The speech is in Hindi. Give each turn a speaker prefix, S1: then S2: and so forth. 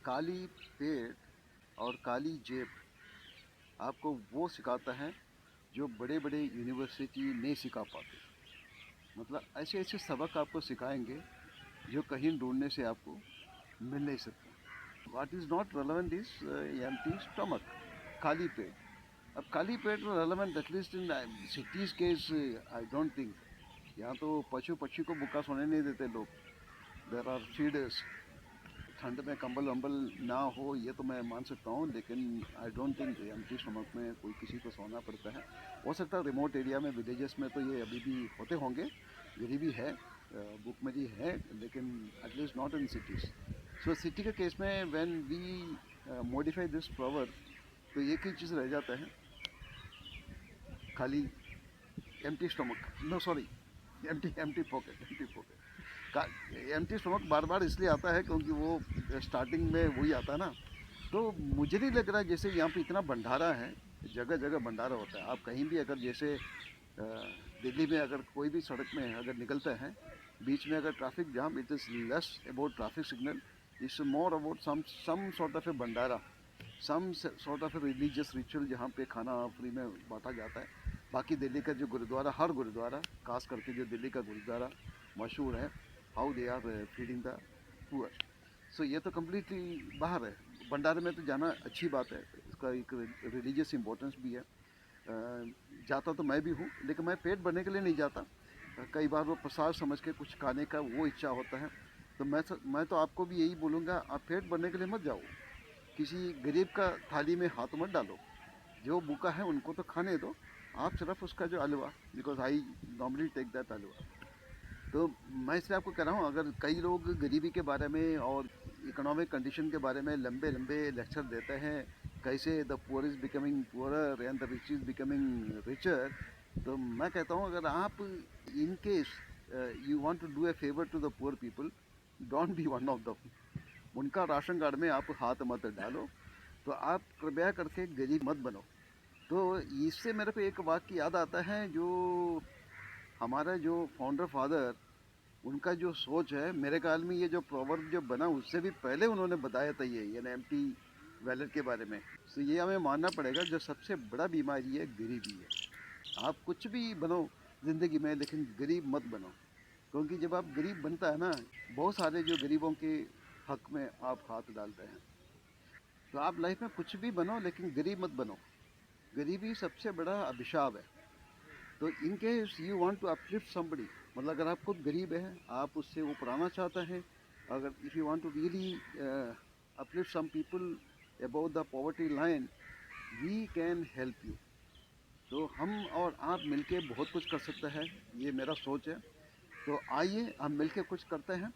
S1: काली पेट और काली जेब आपको वो सिखाता है जो बड़े बड़े यूनिवर्सिटी नहीं सिखा पाते। मतलब ऐसे ऐसे सबक आपको सिखाएंगे जो कहीं ढूंढने से आपको मिल नहीं सकता। What is not relevant is empty stomach, खाली पेट। अब खाली पेट relevant at least in cities case I don't think. यहाँ तो पशु पक्षी को भूखा सोने नहीं देते लोग। There are feeders. ठंड में कंबल वंबल ना हो ये तो मैं मान सकता हूँ, लेकिन आई डोंट थिंक एम्प्टी स्टमक में कोई किसी को सोना पड़ता है। हो सकता है रिमोट एरिया में, विलेजेस में तो ये अभी भी होते होंगे, गरीबी है, भूखमरी है, लेकिन at least not in cities. So city के केस में when we modify this proverb, तो एक ही चीज़ रह जाता है, खाली empty stomach, no sorry, empty empty pocket, empty pocket. Empty stomach बार बार इसलिए आता है क्योंकि वो स्टार्टिंग में वही आता है ना। तो मुझे नहीं लग रहा है जैसे यहाँ पे इतना भंडारा है, जगह जगह भंडारा होता है। आप कहीं भी अगर जैसे दिल्ली में अगर कोई भी सड़क में अगर निकलते हैं, बीच में अगर traffic jam, it is less about traffic signal, it's more about some sort of a bhandara, some sort of a religious ritual जहाँ पे खाना फ्री में बांटा जाता है। बाकी दिल्ली का जो गुरुद्वारा, हर गुरुद्वारा, खास करके जो दिल्ली का गुरुद्वारा मशहूर है, how they are feeding the poor. So ये तो कम्प्लीटली बाहर है। भंडारे में तो जाना अच्छी बात है, इसका एक रिलीजियस इम्पोर्टेंस भी है। जाता तो मैं भी हूँ, लेकिन मैं पेट भरने के लिए नहीं जाता। कई बार वो प्रसाद समझ के कुछ खाने का वो इच्छा होता है। तो मैं तो आपको भी यही बोलूँगा, आप पेट भरने के लिए मत जाओ, किसी गरीब का थाली में हाथ मत डालो। जो भूखा है उनको तो खाने दो, आप सिर्फ उसका जो हलवा, because I normally take that halwa. तो मैं इसलिए आपको कह रहा हूँ, अगर कई लोग गरीबी के बारे में और इकोनॉमिक कंडीशन के बारे में लंबे लंबे लेक्चर देते हैं, कैसे the poor is becoming poorer and the rich is becoming richer, तो मैं कहता हूँ अगर आप in case you want to do a favour to the poor people, don't be one of them. उनका राशन कार्ड में आप हाथ मत डालो। तो आप कृपया करके गरीब मत बनो। तो इससे मेरे को एक वाक्य याद आता है, जो हमारा जो फाउंडर फादर, उनका जो सोच है, मेरे ख्याल में ये जो प्रोवर्ब जो बना उससे भी पहले उन्होंने बताया था ये एम्प्टी वैलेट के बारे में। तो ये हमें मानना पड़ेगा, जो सबसे बड़ा बीमारी है गरीबी है। आप कुछ भी बनो ज़िंदगी में, लेकिन गरीब मत बनो। क्योंकि जब आप गरीब बनता है ना, बहुत सारे जो गरीबों के हक में आप हाथ डालते हैं। तो आप लाइफ में कुछ भी बनो, लेकिन गरीब मत बनो। गरीबी सबसे बड़ा अभिशाप है। तो in case you want to uplift somebody, मतलब अगर आप खुद गरीब है, आप उससे ऊपर आना चाहते हैं, अगर if you want to really uplift some people about the poverty line, we can help you. तो हम और आप मिलके बहुत कुछ कर सकते हैं, ये मेरा सोच है। तो आइए हम मिलके कुछ करते हैं।